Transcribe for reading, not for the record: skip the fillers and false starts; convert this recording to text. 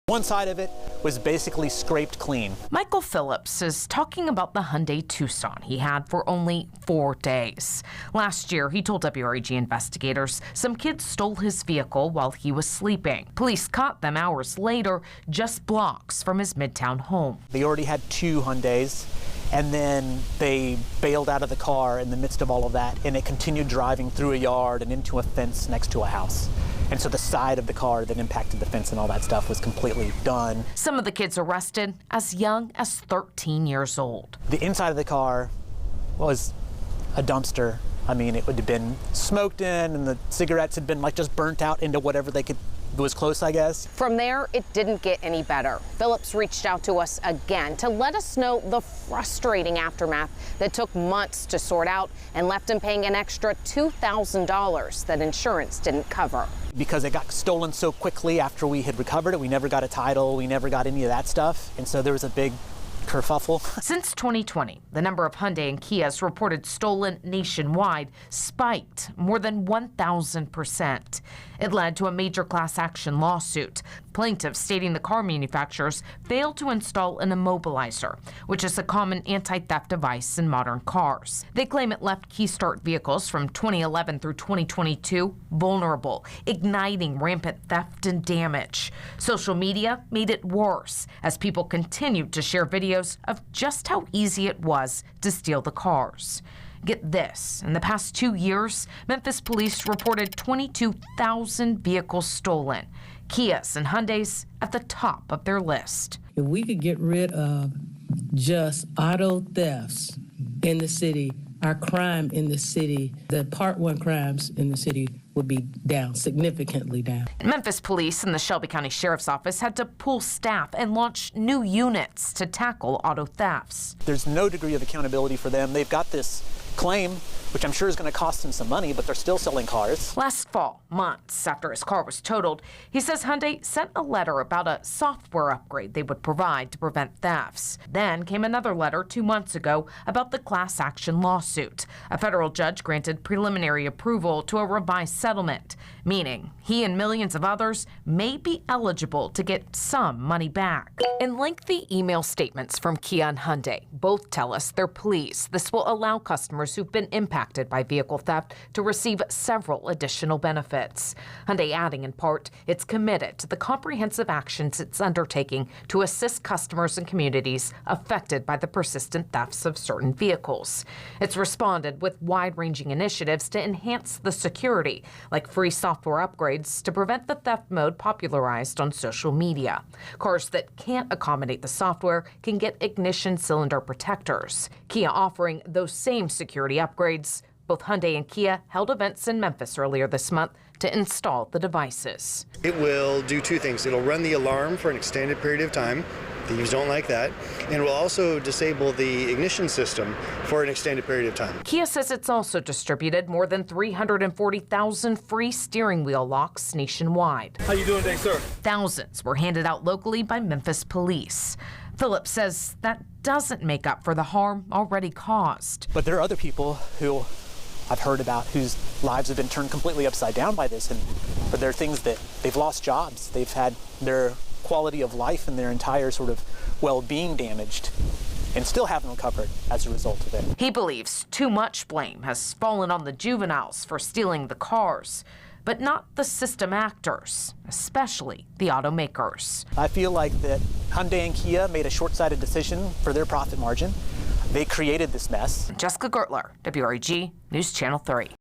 One side of it was basically scraped clean. Michael Phillips is talking about the Hyundai Tucson he had for only 4 days. Last year, he told WREG investigators some kids stole his vehicle while he was sleeping. Police caught them hours later, just blocks from his Midtown home. They already had 2 Hyundais, and then they bailed out of the car in the midst of all of that, and it continued driving through a yard and into a fence next to a house. And so the side of the car that impacted the fence and all that stuff was completely done. Some of the kids arrested as young as 13 years old. The inside of the car was a dumpster. I mean, it would have been smoked in, and the cigarettes had been like just burnt out into whatever they could. It was close, I guess. From there, it didn't get any better. Phillips reached out to us again to let us know the frustrating aftermath that took months to sort out and left him paying an extra $2,000 that insurance didn't cover. Because it got stolen so quickly after we had recovered it, we never got a title, we never got any of that stuff, and so there was a big kerfuffle. Since 2020, the number of Hyundai and Kias reported stolen nationwide spiked more than 1,000%. It led to a major class action lawsuit. Plaintiffs stating the car manufacturers failed to install an immobilizer, which is a common anti-theft device in modern cars. They claim it left key start vehicles from 2011 through 2022 vulnerable, igniting rampant theft and damage. Social media made it worse as people continued to share videos of just how easy it was to steal the cars. Get this, in the past 2 years, Memphis police reported 22,000 vehicles stolen. Kias and Hyundais at the top of their list. If we could get rid of just auto thefts in the city, our crime in the city, the Part 1 crimes in the city would be down, significantly down. Memphis police and the Shelby County Sheriff's Office had to pool staff and launch new units to tackle auto thefts. There's no degree of accountability for them. They've got this claim, which I'm sure is going to cost them some money, but they're still selling cars. Last fall, months after his car was totaled, he says Hyundai sent a letter about a software upgrade they would provide to prevent thefts. Then came another letter 2 months ago about the class action lawsuit. A federal judge granted preliminary approval to a revised settlement, meaning he and millions of others may be eligible to get some money back. In lengthy email statements from Kia and Hyundai, both tell us they're pleased this will allow customers who've been impacted by vehicle theft to receive several additional benefits. Hyundai adding in part, it's committed to the comprehensive actions it's undertaking to assist customers and communities affected by the persistent thefts of certain vehicles. It's responded with wide-ranging initiatives to enhance the security, like free software upgrades to prevent the theft mode popularized on social media. Cars that can't accommodate the software can get ignition cylinder protectors. Kia offering those same security upgrades. Both Hyundai and Kia held events in Memphis earlier this month to install the devices. It will do 2 things. It'll run the alarm for an extended period of time. Thieves don't like that. And it will also disable the ignition system for an extended period of time. Kia says it's also distributed more than 340,000 free steering wheel locks nationwide. How you doing today, sir? Thousands were handed out locally by Memphis police. Phillips says that doesn't make up for the harm already caused. But there are other people who I've heard about whose lives have been turned completely upside down by this, but there are things that they've lost jobs, they've had their quality of life and their entire sort of well-being damaged, and still haven't recovered as a result of it. He believes too much blame has fallen on the juveniles for stealing the cars, but not the system actors, especially the automakers. I feel like that Hyundai and Kia made a short-sighted decision for their profit margin. They created this mess. Jessica Gertler, WREG News Channel 3.